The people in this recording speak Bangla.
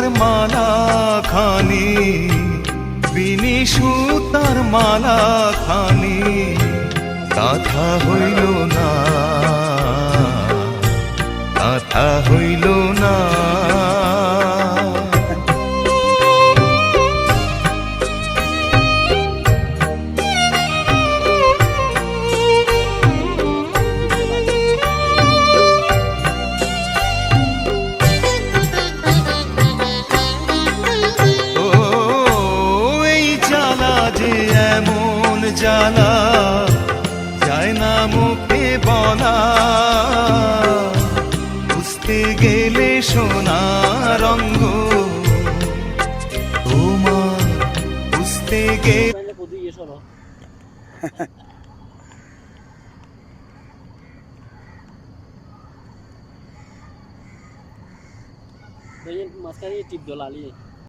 সুতার মালা খানি, বিনি সুতার মালা খানি গাঁথা হইল না, গাঁথা হইল না। জ্বালা যায় না মুখে বলা, বুঝতে গেলে সোনা রঙ্গ তোমার, বুঝতে গেলে মাঝখানে টিপ দোলালি।